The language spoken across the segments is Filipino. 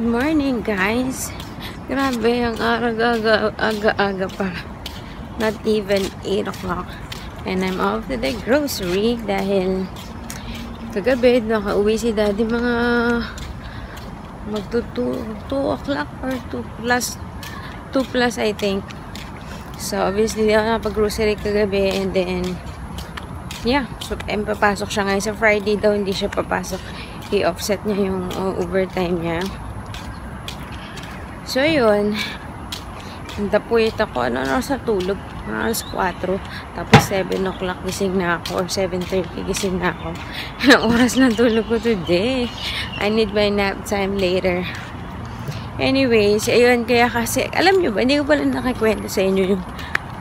morning, guys. Grabe, ang aga-aga pa. Not even 8 o'clock. And I'm off to the grocery dahil kagabi nakauwi si daddy mga magto 2 o'clock or 2 plus I think. So obviously di ako nakapag-grocery kagabi, and then yeah, so papasok siya ngayon sa Friday daw, hindi siya papasok. I-offset niya yung overtime niya. So yun, napuwit ako, sa tulog, alas 4, tapos 7 o'clock gising na ako, or 7:30 gising na ako. Ilang oras lang tulog ko today. I need my nap time later. Anyways, ayun, kaya kasi, alam nyo ba, hindi ko pala nakakwento sa inyo yung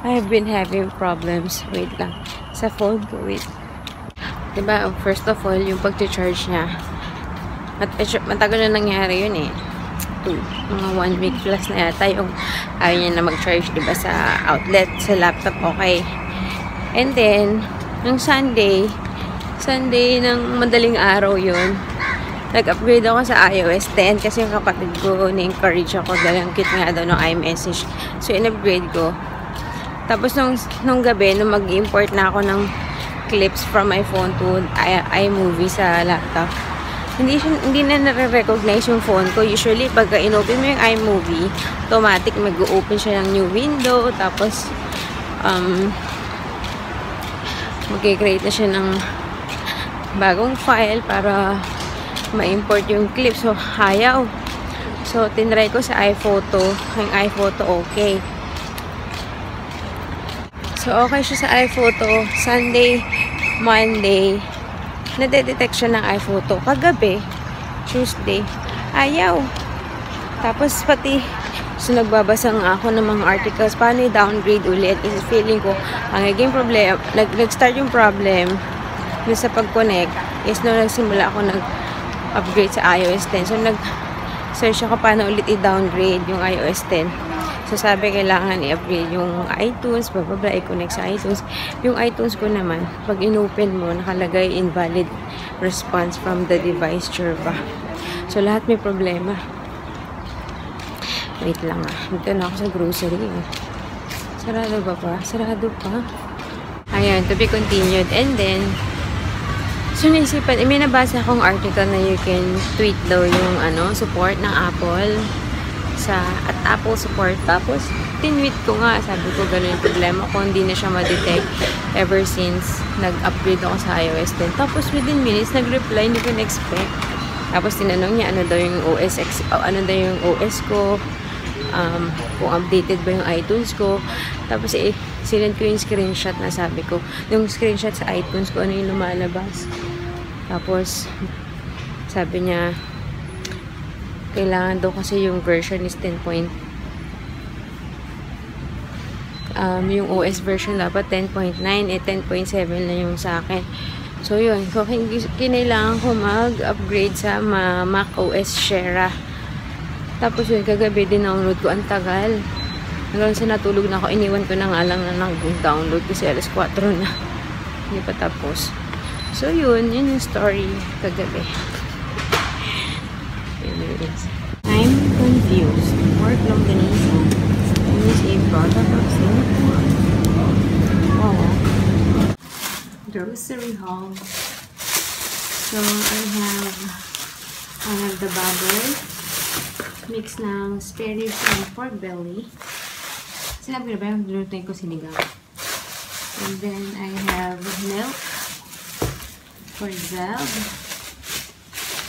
I've been having problems. Wait lang, sa phone ko, wait. Diba, first of all, yung pag-charge niya, matagal na nangyari yun eh. Mga 1 week plus na yata yung ayaw niya na mag-charge, diba, sa outlet, sa laptop, okay. And then, ng Sunday ng madaling araw yun, nag-upgrade ako sa iOS 10 kasi yung kapatid ko na-encourage ako dahil ang cute nga daw ng iMessage. So, in-upgrade ko. Tapos, nung gabi, nung mag-import na ako ng clips from my phone to iMovie sa laptop, hindi na nare-recognize yung phone ko. Usually, pagka in-open mo yung iMovie, automatic mag-open siya ng new window, tapos mag-create na siya ng bagong file para ma-import yung clip. So, ayaw. So, tinry ko sa iPhoto. Yung iPhoto, okay. So, okay siya sa iPhoto. Sunday, Monday, nade-detect siya ng iPhoto. Kagabi, Tuesday, ayaw. Tapos pati, so nagbabasa nga ako ng mga articles, paano i-downgrade ulit. Is feeling ko, ang naging problem, nag-start yung problem sa pag-connect, is nung nagsimula ako nag-upgrade sa iOS 10. So, nag-search ako paano ulit i-downgrade yung iOS 10. So, sabi, kailangan i-upgrade yung iTunes, bababa, i-connect sa iTunes. Yung iTunes ko naman, pag in-open mo, nakalagay invalid response from the device, Jurva. So, lahat may problema. Wait lang ah. Dito na ako sa grocery. Sarado ba pa? Sarado pa. Ayan, to be continued. And then, so, naisipan, may nabasa akong article na you can tweet daw yung support ng Apple at Apple support. Tapos, tinweet ko nga. Sabi ko, gano'n yung problema ko. Hindi na siya ma-detect ever since nag-upgrade ako sa iOS 10. Tapos, within minutes, nag-reply. Hindi ko na-expect. Tapos, tinanong niya, ano daw yung OS ko. Kung updated ba yung iTunes ko. Tapos, sinend ko yung screenshot na sabi ko. Yung screenshot sa iTunes ko, ano yung lumalabas. Tapos, sabi niya, kailangan daw kasi yung version is 10. Yung OS version dapat 10.9, 10.7 na yung sa akin. So yun, so kinailangan ko mag-upgrade sa Mac OS Sierra. Tapos yun, kagabi din-download ko, ang tagal. Hanggang sa natulog na ako, iniwan ko na nga lang na nag-download kasi alas 4 na. Hindi pa tapos. So yun yung story kagabi. I'm confused. Work Longganisa is a product of Singapore. Wow. Grocery haul. So I have the baboy mix ng spare ribs and pork belly. Sinabi na ba yung lutuin ko sinigang? And then I have milk for Zeb.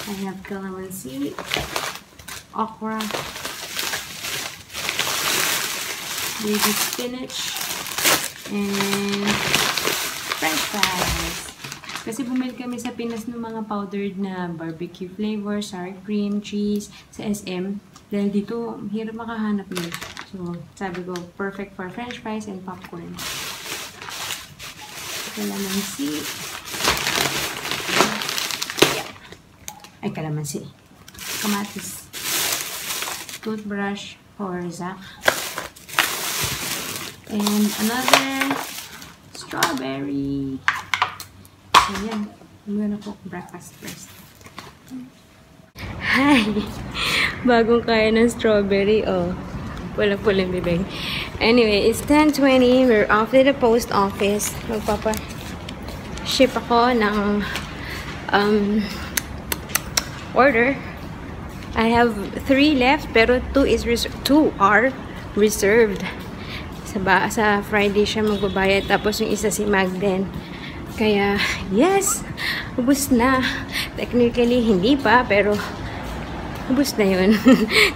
I have calamansi, okra, baby spinach, and french fries. Kasi bumili kami sa Pinas ng mga powdered na barbecue flavor, sour cream, cheese sa SM. Dahil dito, hirap makahanap yun. So, sabi ko, perfect for french fries and popcorn. Calamansi. Ay, calamansi. Kamatis. Toothbrush for Zach. And another strawberry. Ayan. I'm gonna cook breakfast first. Hi! Bagong kaya ng strawberry, oh. Pula-pula yung bibig. Anyway, it's 10:20. We're off to the post office. Magpapa-ship ako ng order. I have 3 left, pero 2 are reserved. Sa Friday siya magbabayad, tapos yung isa si Magden. Kaya, yes! Ubus na. Technically, hindi pa, pero ubus na yun.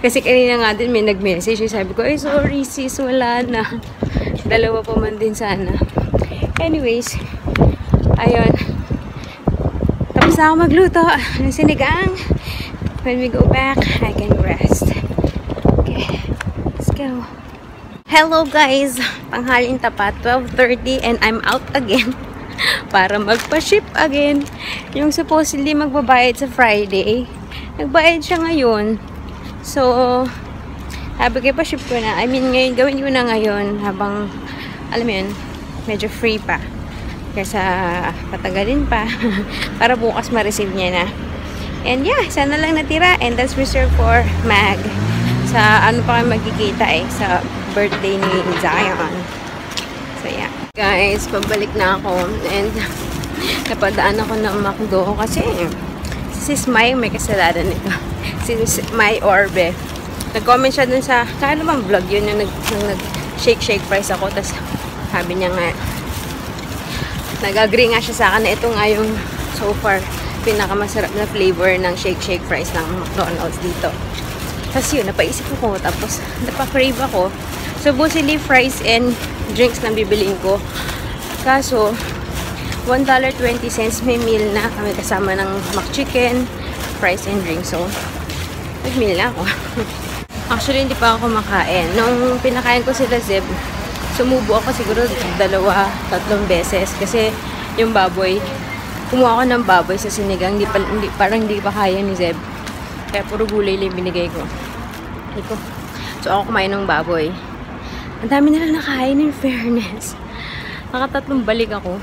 Kasi kanina nga din may nag-message. Sabi ko, ay sorry sis, wala na. 2 pa man din sana. Anyways, ayun. Tapos na ako magluto ng sinigang. When we go back, I can rest. Okay, let's go. Hello guys! Panghaling tapat, 12:30 and I'm out again para magpa-ship again. Yung supposedly magbabayad sa Friday, nagbayad siya ngayon. So, sabi ko pa-ship ko na. I mean, ngayon, gawin ko na ngayon habang, alam mo yun, medyo free pa. Kaysa patagalin pa para bukas ma-receive niya na. And yeah, sana lang natira. And that's reserved for Mag. Sa ano pa kayo magkikita sa birthday ni Zion. So yeah. Guys, pabalik na ako. And napadaan ako ng McDo kasi si Smay may kasalanan nito. Si Smay Orbe. Nag-comment siya dun sa, kaya naman vlog yun yung nag-shake fries ako. Tapos sabi niya nga, nag-agree nga siya sa akin na ito nga yung so far pinakamasarap na flavor ng shake fries ng McDonald's dito. Tapos yun, napaisip ko. Tapos napakrave ako. So, mostly fries and drinks lang bibilin ko. Kaso, $1.20 may meal na kami kasama ng McChicken, fries and drinks. So, nag-meal na ako. Actually, hindi pa ako kumakain. Nung pinakain ko sila Zeb, sumubo ako siguro 2-3 beses. Kasi yung baboy, kumuha ako ng baboy sa sinigang. Parang hindi pa kaya ni Zeb. Kaya puro gulay lang binigay ko. So, ako kumain ng baboy. Ang dami nila nakain, in fairness. Nakatatlong balik ako.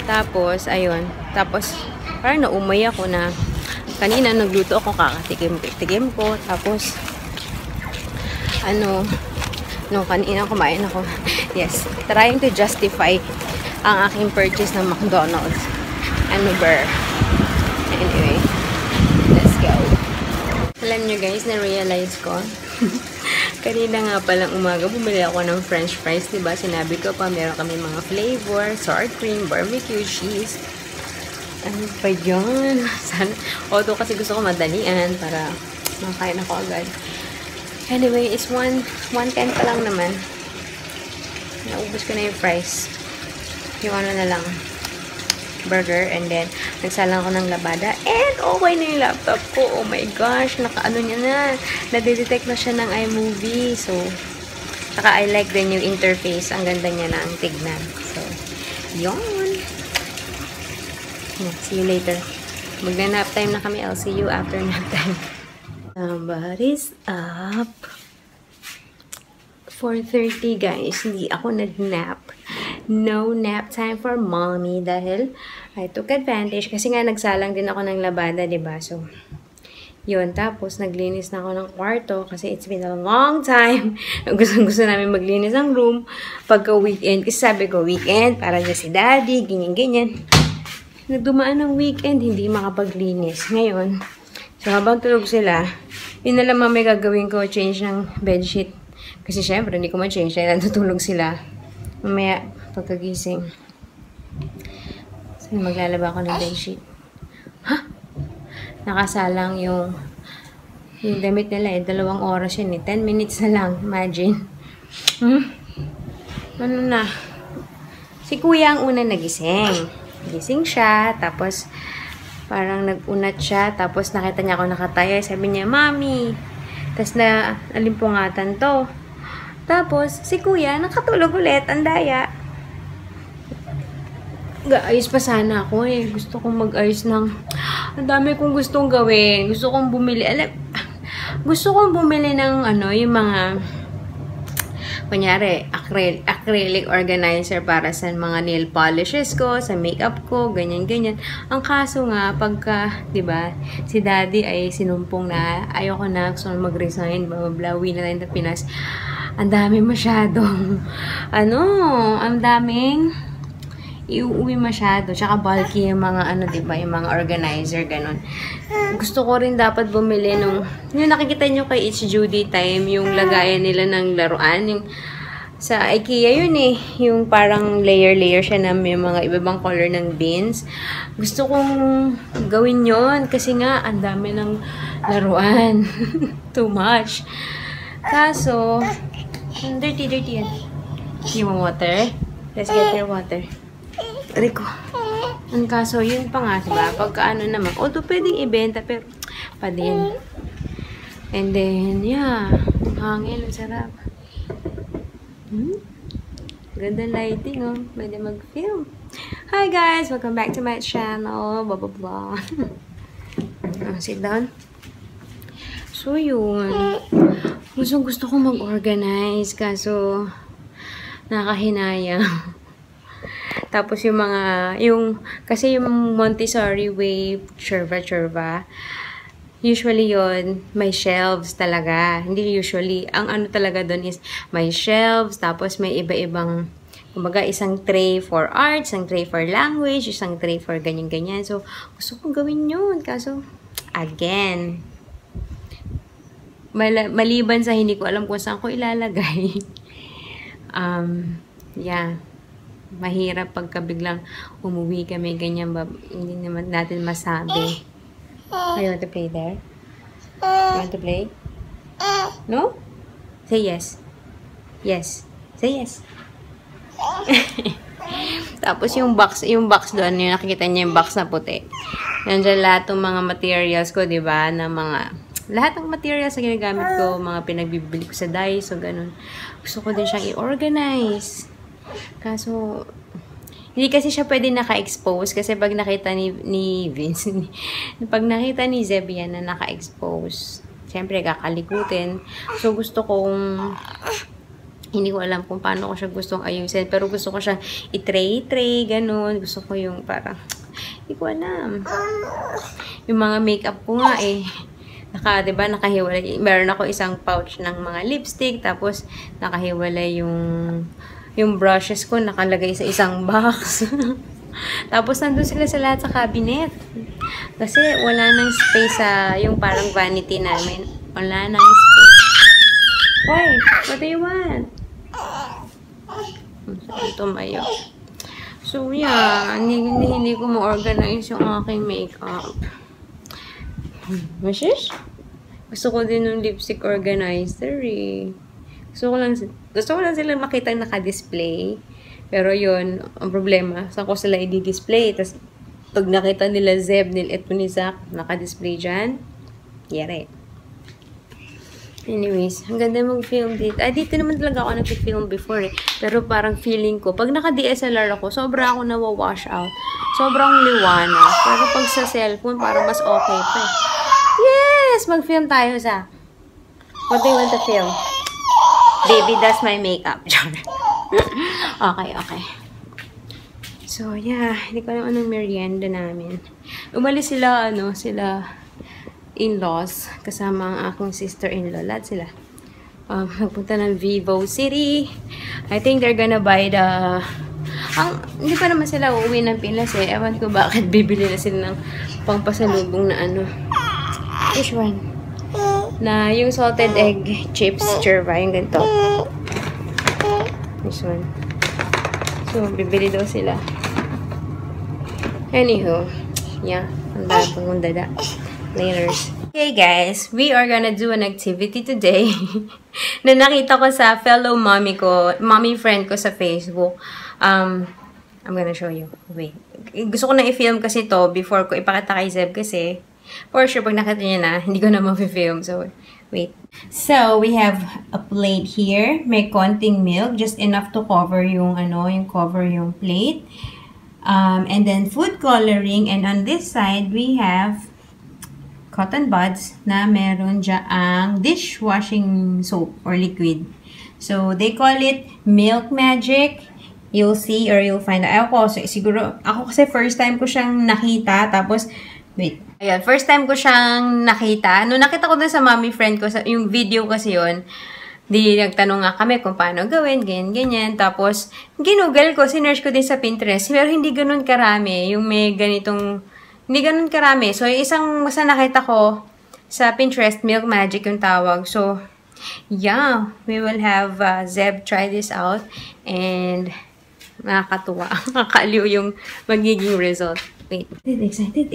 Tapos, ayun. Tapos, parang naumay ako na kanina nagluto ako, kakatikim ko. Tapos, nung kanina kumain ako. Yes, trying to justify ang aking purchase ng McDonald's. Anyway, let's go. Alam nyo guys, na-realize ko. Kanina nga palang umaga, bumili ako ng french fries. Diba? Sinabi ko pa, meron kami mga flavor, sour cream, barbecue, cheese. Ano pa yun? Although kasi gusto ko madalian para makain ako agad. Anyway, it's 1:10 pa lang naman. Naubos ko na yung fries. Yung ano na lang, burger, and then nagsalang ko ng labada and okay na yung laptop ko. Oh my gosh, nakaano niya na, nadedetect na siya ng iMovie. So saka I like the new interface, ang ganda niya na ang tignan. So yun, yeah, see you later. Magna-nap time na kami. I'll see you after nap time. Somebody's up. 4:30 guys, hindi ako nag-nap. No nap time for mommy dahil I took advantage kasi nga nagsalang din ako ng labada, diba? So, yun. Tapos, naglinis na ako ng kwarto kasi it's been a long time. Gusto namin maglinis ang room pagka weekend. Kasi sabi ko, weekend, para dyan si daddy, ganyan-ganyan. Nagdumaan ng weekend, hindi makapaglinis. Ngayon, so habang tulog sila, yun na lang may gagawin ko, change ng bedsheet. Kasi syempre, hindi ko ma-change dahil natutulog sila. Mamaya, pagkagising. So, maglalaba ako ng bedsheet. Ha? Nakasalang yung damit nila 2 oras yun 10 minutes na lang. Imagine. Ano na? Si kuya ang una nagising. Gising siya, tapos parang nag-unat siya, tapos nakita niya ako nakataya. Sabi niya, Mami. Tapos na alimpungatan to. Tapos, si kuya, nakatulog ulit, ang daya. Ayos pa sana ako eh. Gusto kong mag-ayos ng... Ang dami kong gustong gawin. Gusto kong bumili... Gusto kong bumili ng yung mga kunyari, acrylic organizer para sa mga nail polishes ko, sa makeup ko, ganyan-ganyan. Ang kaso nga, pagka, di ba, si daddy ay sinumpong na, ayoko na, gusto na mag-resign, uwi na tayo sa Pinas. Ang dami masyadong, ang daming iuwi masyado. Tsaka bulky yung mga, diba, yung mga organizer, ganun. Gusto ko rin dapat bumili nung, yung nakikita nyo kay It's Judy Time, yung lagayan nila ng laruan, yung, sa IKEA yun eh, yung parang layer-layer siya na may mga ibang color ng bins. Gusto kong gawin yon kasi nga, ang dami ng laruan. Too much. Kaso, dirty yan. You want water? Let's get your water. Rico. Ang kaso, yun pa nga, diba? Pagka naman, although pwedeng ibenta, pero pa din. And then, yeah. Ang hangin, ang sarap. Ganda lighting, oh. Pwede mag-film. Hi guys! Welcome back to my channel. Blah, blah, blah. Sit down. So, yun. Gusto ko mag-organize, kaso nakahinayang. Tapos yung mga, kasi yung Montessori way, churva, usually yon may shelves talaga. Hindi usually, ang talaga doon is may shelves, tapos may iba-ibang, kumbaga isang tray for art, isang tray for language, isang tray for ganyan-ganyan. So, gusto kong gawin yun. Kaso, again, maliban sa hindi ko alam kung saan ko ilalagay. Yeah. Mahirap pagka biglang umuwi kami, ganyan ba, hindi naman natin masabi. You want to play there? You want to play? No? Say yes. Yes. Say yes. Tapos yung box doon, yung nakikita niya yung box na puti. Nandiyan lahat ng mga materials ko, di ba? Lahat ng materials na ginagamit ko, mga pinagbibili ko sa Daiso, ganun. Gusto ko din siyang i-organize. Kaso, hindi kasi siya pwede naka-expose kasi pag nakita ni Vince, pag nakita ni Zeb yan na naka-expose, siyempre kakalikutin. So, gusto kong, hindi ko alam kung paano ko siya gustong ayusin, pero gusto ko siyang i-tray, ganun. Gusto ko yung parang, hindi ko alam. Yung mga makeup ko nga eh, diba, nakahiwalay. Meron ako isang pouch ng mga lipstick, tapos nakahiwalay yung brushes ko nakalagay sa isang box. Tapos nandun sila sa lahat sa cabinet. Kasi wala nang space sa yung parang vanity namin. Wala nang space. Hoy, what do you want? Tumayo. So yeah, hindi ko ma-organize yung aking makeup. Mashish? Gusto ko din ng lipstick organizer eh. Gusto ko lang sila makita naka-display. Pero yun, ang problema, saan ko sila i-display? Tapos, pag nakita nila Zeb, ito ni Zach, naka-display dyan, yare. Anyways, ang ganda mag-film dito. Dito naman talaga ako nag-film before eh. Pero parang feeling ko, pag naka-DSLR ako, sobra ako nawa-wash out. Sobrang liwanag. Pero pag sa cellphone, parang mas okay pa eh. Yes! Mag-film tayo, Zach. What do you want to film? Baby, that's my makeup. Okay. So, yeah. Hindi ko alam anong merienda namin. Umalis sila, sila in-laws. Kasama ang akong sister-in-law. Lahat sila. Nagpunta ng Vivo City. I think they're gonna buy hindi pa naman sila uuwi ng Pinas eh. Ewan ko bakit bibili na sila ng pangpasalubong na Which one? Na yung salted egg chips, churva, yung ganito. This one. So, bibili daw sila. Anywho, yeah. Ang dami pang dada. Laters. Okay guys, we are gonna do an activity today na nakita ko sa fellow mommy friend ko sa Facebook. I'm gonna show you. Wait. Gusto ko na i-film kasi to before ko ipakita kay Zeb kasi for sure, pag nakita niya na, hindi ko na ma-film. So, wait. So, we have a plate here. May konting milk. Just enough to cover yung, cover yung plate. And then, food coloring. And on this side, we have cotton buds na meron dyaang dishwashing soap or liquid. So, they call it Milk Magic. You'll see or you'll find out. Ako, siguro, ako kasi first time ko siyang nakita. Tapos, wait. Ayan, first time ko siyang nakita. Nung nakita ko dun sa mommy friend ko, yung video kasi yun, di nagtanong nga kami kung paano gawin, ganyan. Tapos, ginugol ko, sinerge ko din sa Pinterest. Pero hindi ganun karami. Yung may ganitong, hindi ganun karami. So, yung isang basta nakita ko sa Pinterest, Milk Magic yung tawag. So, yeah, we will have Zeb try this out. And, nakakatuwa. Nakakaliw yung magiging result. Wait. Excited.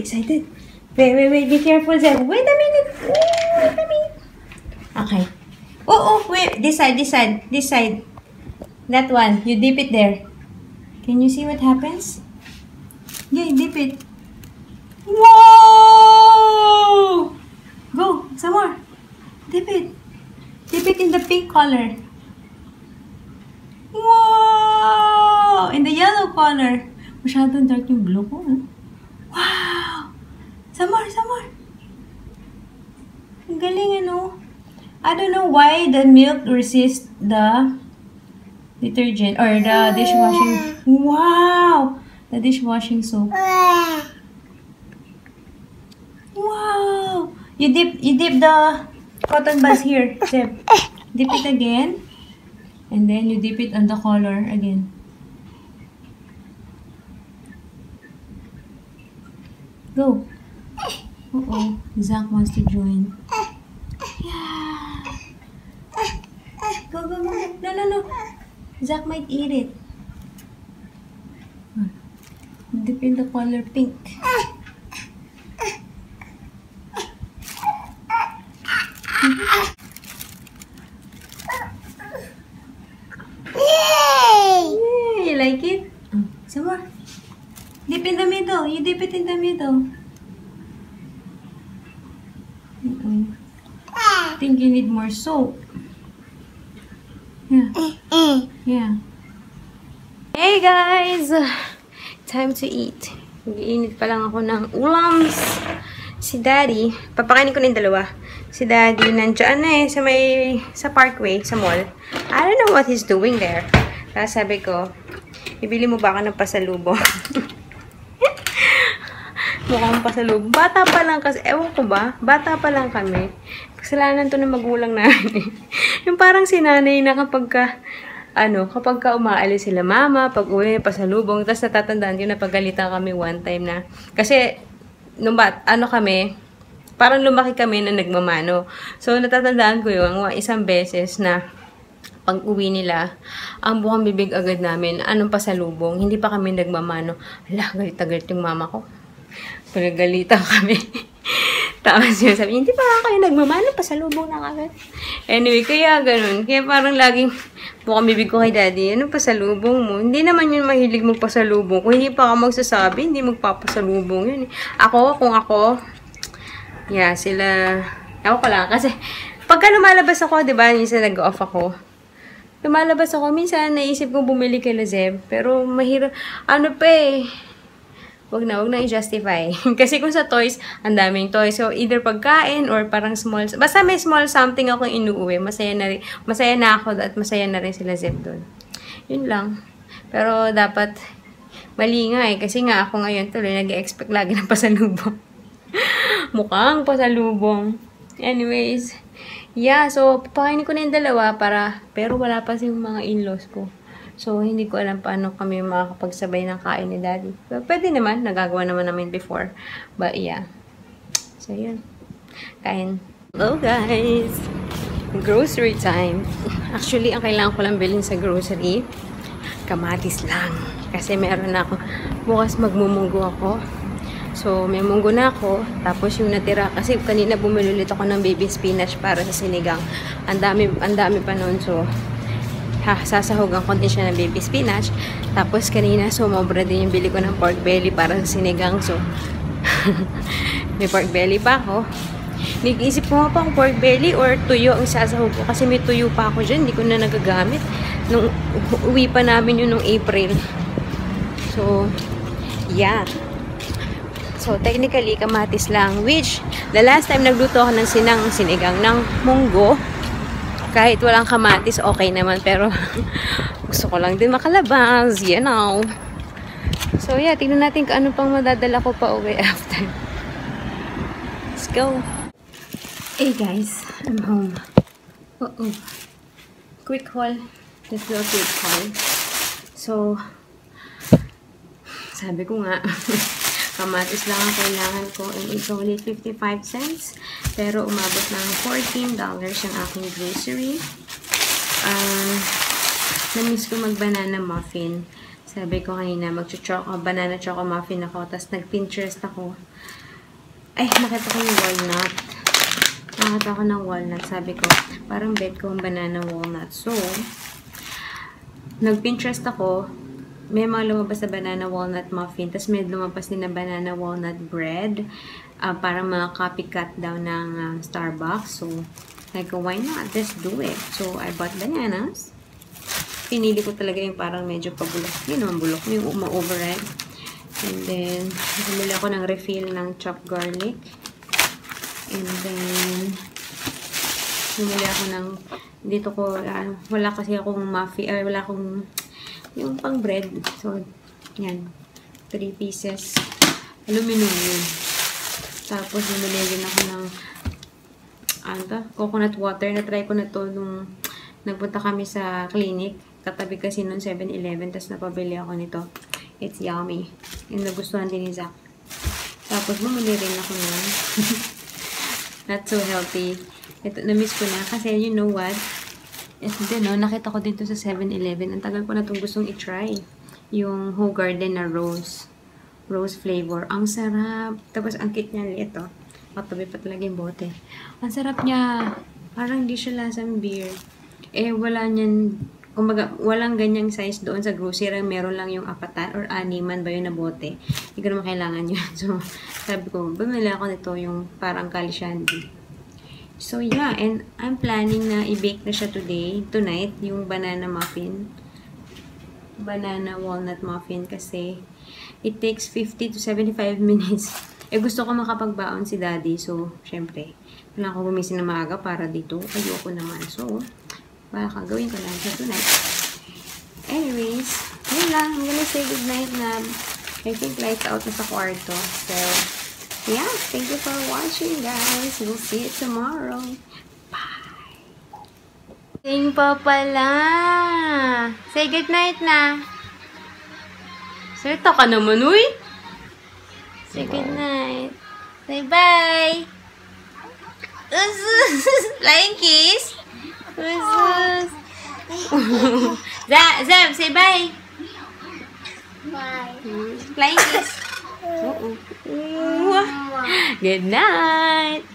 Wait. Be careful, Zeb. Wait a minute. Okay. Oh, wait. This side. That one. You dip it there. Can you see what happens? Yeah, dip it. Whoa! Go. Some more. Dip it. Dip it in the pink color. Wow! In the yellow color. Masyadong dark yung blue ko. Wow! Some more. Ang galing, ano? I don't know why the milk resists the detergent or the dishwashing. Wow! The dishwashing soap. Wow! You dip the cotton buds here. Zeb. Dip it again. And then you dip it on the color again. Go. Uh-oh. Zach wants to join. Yeah. Go. No. Zach might eat it. Dip in the color pink. You like it? Some more. Dip in the middle. You dip it in the middle. I think you need more soap. Yeah. Hey guys! Time to eat. Mag-iinit pa lang ako ng ulams. Si Daddy, papakainin ko na yung dalawa. Si Daddy, nandiyan na sa Parkway, sa mall. I don't know what he's doing there. Kaya sabi ko, ibili mo ba ako ng pasalubong? Mukhang pasalubong. Bata pa lang kasi, ewan ko ba? Bata pa lang kami. Kasalanan to ng magulang namin. Yung parang sinanay na kapag umaalis sila mama, pag uwi, pasalubong, tapos natatandaan ko na pagalitan kami one time na. Kasi, kami, parang lumaki kami na nagmamano. So, natatandaan ko yung isang beses na pag uwi nila, ang bukang bibig agad namin, anong pasalubong, hindi pa kami nagmamano. Ala, galit yung mama ko. Pagagalitan kami. Tapos yun, sabi, hindi pa kayo nagmamano, pasalubong na kagad. Anyway, kaya ganun. Kaya parang laging bukang bibig ko kay Daddy, anong pasalubong mo? Hindi naman yun mahilig magpasalubong. Kung hindi pa ako magsasabi, hindi magpapasalubong yun. Kung ako, yeah, sila, ako ko lang. Kasi, pagka lumalabas ako, diba, minsan nag-off ako. Lumalabas ako, minsan naisip kong bumili kay Zeb. Pero, mahirap, wag na i-justify. Kasi kung sa toys, ang daming toys. So, either pagkain or parang small, basta may small something akong inuuwi. Masaya na ako at masaya na rin sila Zeb doon. Yun lang. Pero, dapat, mali nga kasi nga ako ngayon tuloy nag-expect lagi ng pasalubong. Mukhang pasalubong. Anyways, yeah, so papakainin ko na yung dalawa pero wala pa yung mga in-laws ko. So, hindi ko alam paano kami makakapagsabay ng kain ni Daddy. But, pwede naman, nagagawa naman namin before. But yeah. So, yun. Kain. Hello guys! Grocery time. Actually, ang kailangan ko lang bilhin sa grocery, kamatis lang. Kasi meron na ako. Bukas magmumunggo ako. So, may munggo na ako. Tapos yung natira, kasi kanina bumili ulit ako ng baby spinach para sa sinigang. Ang dami pa noon. So, sasahugan ko din siya ng baby spinach. Tapos kanina, sumobra din yung bili ko ng pork belly para sa sinigang. So, may pork belly pa ako. Nag-isip ko nga pang pork belly or tuyo ang sasahog ko. Kasi may tuyo pa ako dyan. Hindi ko na nagagamit. Nung uwi pa namin yun nung April. So, yeah. So, technically, kamatis lang. Which, the last time nagluto ako ng sinigang ng munggo, Kahit walang kamatis, okay naman. Pero, gusto ko lang din makalabas. You know. So, yeah. Tingnan natin kung ano pang madadala ko pa uwi after. Let's go. Hey, guys. I'm home. Uh-oh. Quick haul. Just a quick haul. So, sabi ko nga, kamatis lang ang kailangan ko and it's only 55 cents. Pero umabot ng $14 yung aking grocery. Na-miss ko mag-banana muffin. Sabi ko kanina, banana choco muffin ako. Tapos nag-Pinterest ako. Ay, nakita ko yung walnut. Nakita ko ng walnut. Sabi ko, parang bet ko ang banana walnut. So, nag-Pinterest ako. May mga lumabas na banana walnut muffin. Tapos may lumabas din na banana walnut bread. Para mga copycat daw ng Starbucks. So, like, why not? Let's do it. So, I bought bananas. Pinili ko talaga yung parang medyo pabulok. Yun naman bulok. Yung ma-overripe. And then, bumili ako ng refill ng chopped garlic. And then, bumili ako ng, dito ko, wala kasi akong muffin, wala akong, yung pang bread. So, yan. 3 pieces. Aluminum yun. Tapos, bumili din ako ng, coconut water. Na-try ko na to nung nagpunta kami sa clinic. Katabi kasi nung 7-Eleven. Tapos, napabili ako nito. It's yummy. Yung nagustuhan din ni Zach. Tapos, bumili rin ako ng not so healthy. Ito, na-miss ko na. Kasi, you know what? Ito din, no? Nakita ko dito sa 7-Eleven. Ang tagal ko na itong gustong i-try. Yung Whole Garden na rose. Rose flavor. Ang sarap. Tapos, ang cute niya liit, oh. Matabi pa talaga yung bote. Ang sarap niya. Parang di siya lasang beer. Eh, wala niyan. Kumbaga, walang ganyang size doon sa grocery. Meron lang yung 4 or 6 ba yun na bote. Hindi ko naman kailangan yun. So, sabi ko, bumili ako nito yung parang kalishandy. So, yeah. And I'm planning na i-bake na siya tonight, yung banana muffin. Banana walnut muffin kasi it takes 50 to 75 minutes. Eh, gusto ko makapagbaon si daddy. So, syempre, kailangan ko gumising na maaga para dito. Ayoko naman. So, baka gawin ko lang siya tonight. Anyways, yun lang. I'm gonna say goodnight na I think lights out na sa kwarto. So, yeah, thank you for watching, guys. We'll see you tomorrow. Bye. Sing pa pala. Say goodnight na. Salita ka naman, uy. Say goodnight. Say bye. Flying kiss. Zam, say bye. Bye. Flying kiss. Good night.